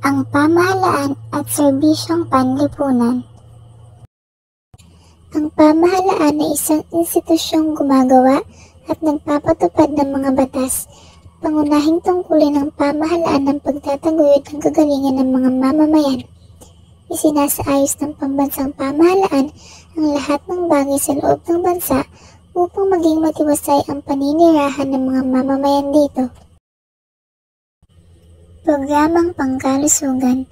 ang pamahalaan at serbisyong panlipunan. Ang pamahalaan ay isang institusyong gumagawa at nagpapatupad ng mga batas. Pangunahing tungkulin ng pamahalaan ng pagtataguyod ng kagalingan ng mga mamamayan. Isinasaayos ng pambansang pamahalaan ang lahat ng bagay sa loob ng bansa upang maging matiwasay ang paninirahan ng mga mamamayan dito. Programang Pangkalusugan.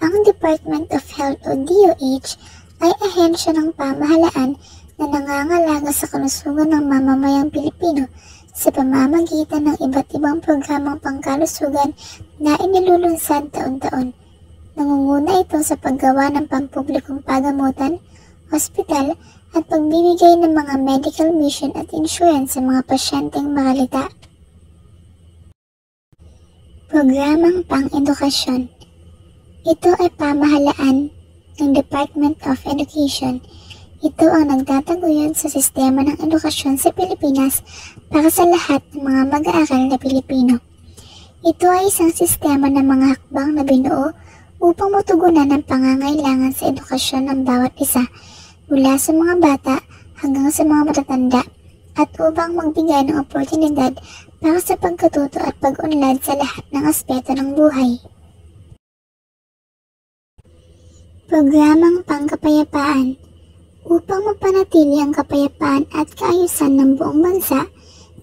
Ang Department of Health o DOH ay ahensya ng pamahalaan na nangangalaga sa kalusugan ng mamamayang Pilipino sa pamamagitan ng iba't ibang programang pangkalusugan na inilulunsad taon-taon. Nangunguna ito sa paggawa ng pampublikong pagamutan, ospital, at pagbibigay ng mga medical mission at insurance sa mga pasyenteng makalita. Programang Pang-edukasyon. Ito ay pamahalaan ng Department of Education. Ito ang nagtataguyod sa sistema ng edukasyon sa Pilipinas para sa lahat ng mga mag-aaral na Pilipino. Ito ay isang sistema ng mga hakbang na binuo upang matugunan ang pangangailangan sa edukasyon ng bawat isa, mula sa mga bata hanggang sa mga matatanda, at upang magbigay ng oportunidad para sa pagkatuto at pag-unlad sa lahat ng aspeto ng buhay. Programang Pangkapayapaan. Upang mapanatili ang kapayapaan at kaayusan ng buong bansa,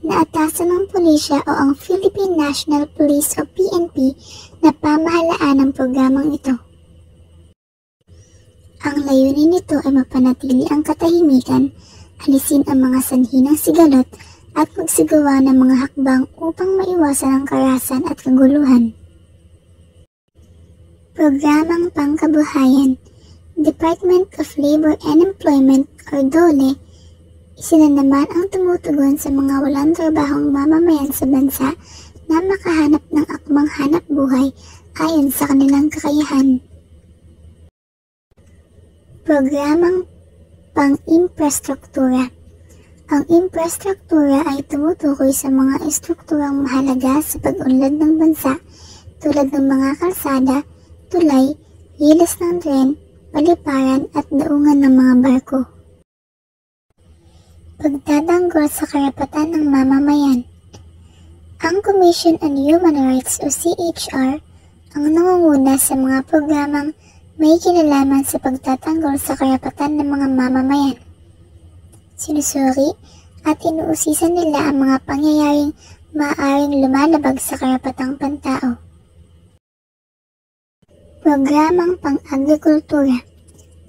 naatasan ng pulisya o ang Philippine National Police o PNP na pamahalaan ng programang ito. Ang layunin nito ay mapanatili ang katahimikan, alisin ang mga sanhi ng sigalot at magsagawa ng mga hakbang upang maiwasan ang karahasan at kaguluhan. Programang Pangkabuhayan. Department of Labor and Employment o DOLE, sila naman ang tumutugon sa mga walang trabahong mamamayan sa bansa na makahanap ng akmang hanap buhay ayon sa kanilang kakayahan. Programang Pang-Infrastruktura. Ang infrastruktura ay tumutukoy sa mga estrukturang mahalaga sa pag-unlad ng bansa tulad ng mga kalsada, tulay, hilas ng tren, paliparan at daungan ng mga barko. Pagtatanggol sa karapatan ng mamamayan. Ang Commission on Human Rights o CHR ang nangunguna sa mga programang may kinalaman sa pagtatanggol sa karapatan ng mga mamamayan. Sinusuri at inuusisan nila ang mga pangyayaring maaaring lumalabag sa karapatang pantao. Programang Pang-agrikultura.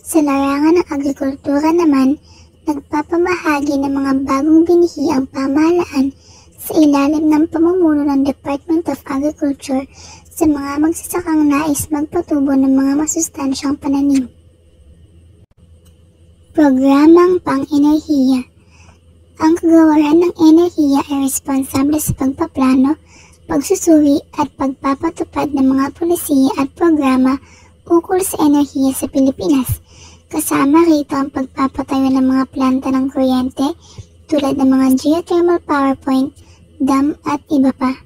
Sa larangan ng agrikultura naman, nagpapamahagi ng mga bagong binihi ang pamahalaan sa ilalim ng pamumuno ng Department of Agriculture sa mga magsasakang nais magpatubo ng mga masustansyang pananim. Programang Pang-enerhiya. Ang kagawaran ng enerhiya ay responsable sa pagpaplano, pagsusuri at pagpapatupad ng mga polisiya at programa ukol sa enerhiya sa Pilipinas. Kasama rito ang pagpapatayo ng mga planta ng kuryente tulad ng mga geothermal power plant, dam at iba pa.